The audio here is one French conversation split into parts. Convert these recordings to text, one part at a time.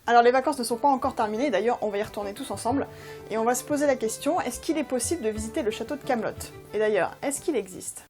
Alors les vacances ne sont pas encore terminées, d'ailleurs on va y retourner tous ensemble, et on va se poser la question, est-ce qu'il est possible de visiter le château de Camelot? Et d'ailleurs, est-ce qu'il existe?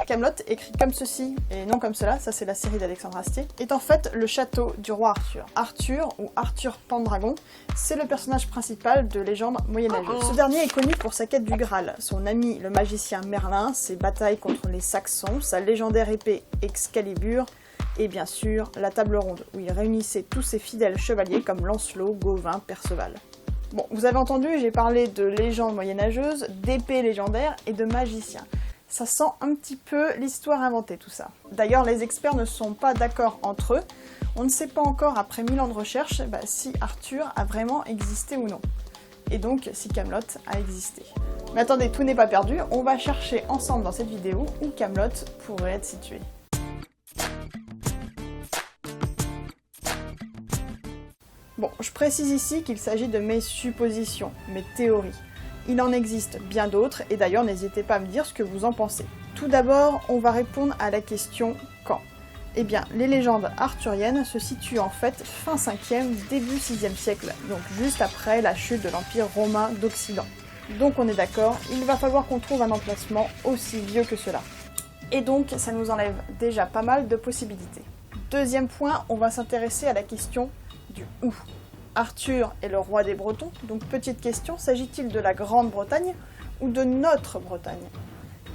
Camelot, écrit comme ceci et non comme cela, ça c'est la série d'Alexandre Astier, est en fait le château du roi Arthur. Arthur, ou Arthur Pendragon, c'est le personnage principal de légende moyenâgeuse. Ce dernier est connu pour sa quête du Graal, son ami le magicien Merlin, ses batailles contre les Saxons, sa légendaire épée Excalibur, et bien sûr la table ronde, où il réunissait tous ses fidèles chevaliers comme Lancelot, Gauvin, Perceval. Bon, vous avez entendu, j'ai parlé de légendes moyenâgeuses, d'épées légendaires et de magiciens. Ça sent un petit peu l'histoire inventée tout ça. D'ailleurs, les experts ne sont pas d'accord entre eux. On ne sait pas encore, après 1000 ans de recherche, si Arthur a vraiment existé ou non. Et donc, si Camelot a existé. Mais attendez, tout n'est pas perdu, on va chercher ensemble dans cette vidéo où Camelot pourrait être situé. Bon, je précise ici qu'il s'agit de mes suppositions, mes théories. Il en existe bien d'autres, et d'ailleurs n'hésitez pas à me dire ce que vous en pensez. Tout d'abord, on va répondre à la question « quand ?» Eh bien, les légendes arthuriennes se situent en fait fin 5e, début 6e siècle, donc juste après la chute de l'Empire romain d'Occident. Donc on est d'accord, il va falloir qu'on trouve un emplacement aussi vieux que cela. Et donc, ça nous enlève déjà pas mal de possibilités. Deuxième point, on va s'intéresser à la question du « où ». Arthur est le roi des Bretons, donc petite question, s'agit-il de la Grande-Bretagne ou de notre Bretagne?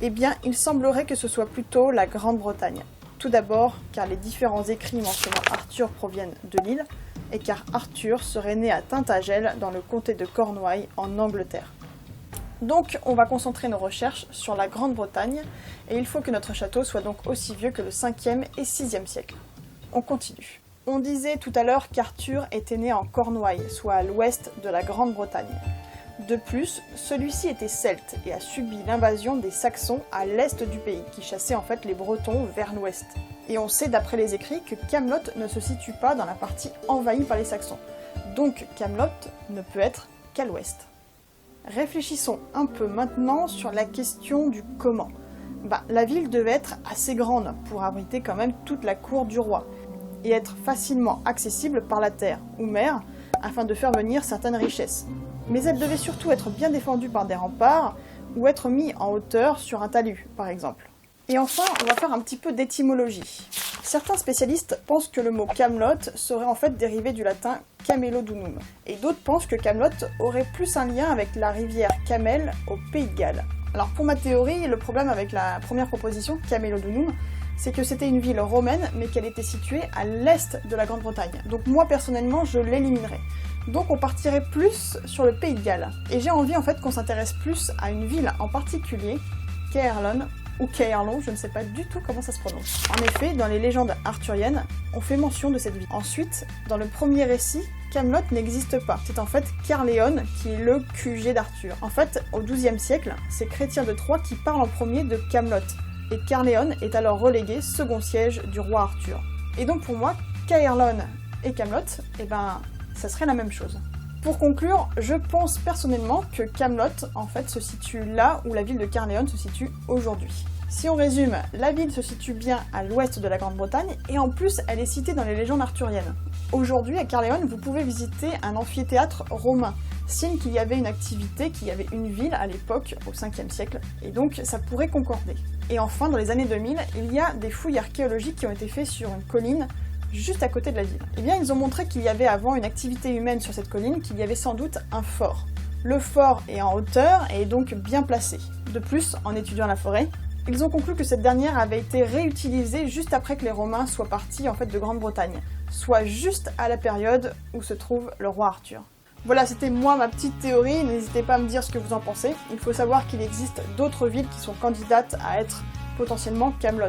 Eh bien, il semblerait que ce soit plutôt la Grande-Bretagne. Tout d'abord, car les différents écrits mentionnant Arthur proviennent de l'île, et car Arthur serait né à Tintagel, dans le comté de Cornouailles, en Angleterre. Donc, on va concentrer nos recherches sur la Grande-Bretagne, et il faut que notre château soit donc aussi vieux que le 5e et 6e siècle. On continue. On disait tout à l'heure qu'Arthur était né en Cornouailles, soit à l'ouest de la Grande-Bretagne. De plus, celui-ci était celte et a subi l'invasion des Saxons à l'est du pays, qui chassaient en fait les Bretons vers l'ouest. Et on sait d'après les écrits que Camelot ne se situe pas dans la partie envahie par les Saxons. Donc Camelot ne peut être qu'à l'ouest. Réfléchissons un peu maintenant sur la question du comment. La ville devait être assez grande pour abriter quand même toute la cour du roi, et être facilement accessible par la terre ou mer afin de faire venir certaines richesses. Mais elle devait surtout être bien défendue par des remparts ou être mise en hauteur sur un talus, par exemple. Et enfin, on va faire un petit peu d'étymologie. Certains spécialistes pensent que le mot Camelot serait en fait dérivé du latin Camelodunum, et d'autres pensent que Camelot aurait plus un lien avec la rivière Camel au Pays de Galles. Alors pour ma théorie, le problème avec la première proposition, Camelodunum, c'est que c'était une ville romaine, mais qu'elle était située à l'est de la Grande-Bretagne. Donc moi, personnellement, je l'éliminerais. Donc on partirait plus sur le Pays de Galles. Et j'ai envie en fait qu'on s'intéresse plus à une ville en particulier, Caerleon, ou Caerleon, je ne sais pas du tout comment ça se prononce. En effet, dans les légendes arthuriennes, on fait mention de cette ville. Ensuite, dans le premier récit, Camelot n'existe pas. C'est en fait Caerleon qui est le QG d'Arthur. En fait, au XIIe siècle, c'est Chrétien de Troyes qui parle en premier de Camelot. Et Caerleon est alors relégué second siège du roi Arthur. Et donc pour moi, Caerleon et Camelot, ça serait la même chose. Pour conclure, je pense personnellement que Camelot en fait se situe là où la ville de Caerleon se situe aujourd'hui. Si on résume, la ville se situe bien à l'ouest de la Grande-Bretagne et en plus elle est citée dans les légendes arthuriennes. Aujourd'hui à Caerleon, vous pouvez visiter un amphithéâtre romain, signe qu'il y avait une activité, qu'il y avait une ville à l'époque, au 5e siècle, et donc ça pourrait concorder. Et enfin, dans les années 2000, il y a des fouilles archéologiques qui ont été faites sur une colline juste à côté de la ville. Eh bien, ils ont montré qu'il y avait avant une activité humaine sur cette colline, qu'il y avait sans doute un fort. Le fort est en hauteur et est donc bien placé. De plus, en étudiant la forêt, ils ont conclu que cette dernière avait été réutilisée juste après que les Romains soient partis en fait de Grande-Bretagne, soit juste à la période où se trouve le roi Arthur. Voilà, c'était moi ma petite théorie, n'hésitez pas à me dire ce que vous en pensez. Il faut savoir qu'il existe d'autres villes qui sont candidates à être potentiellement Camelot.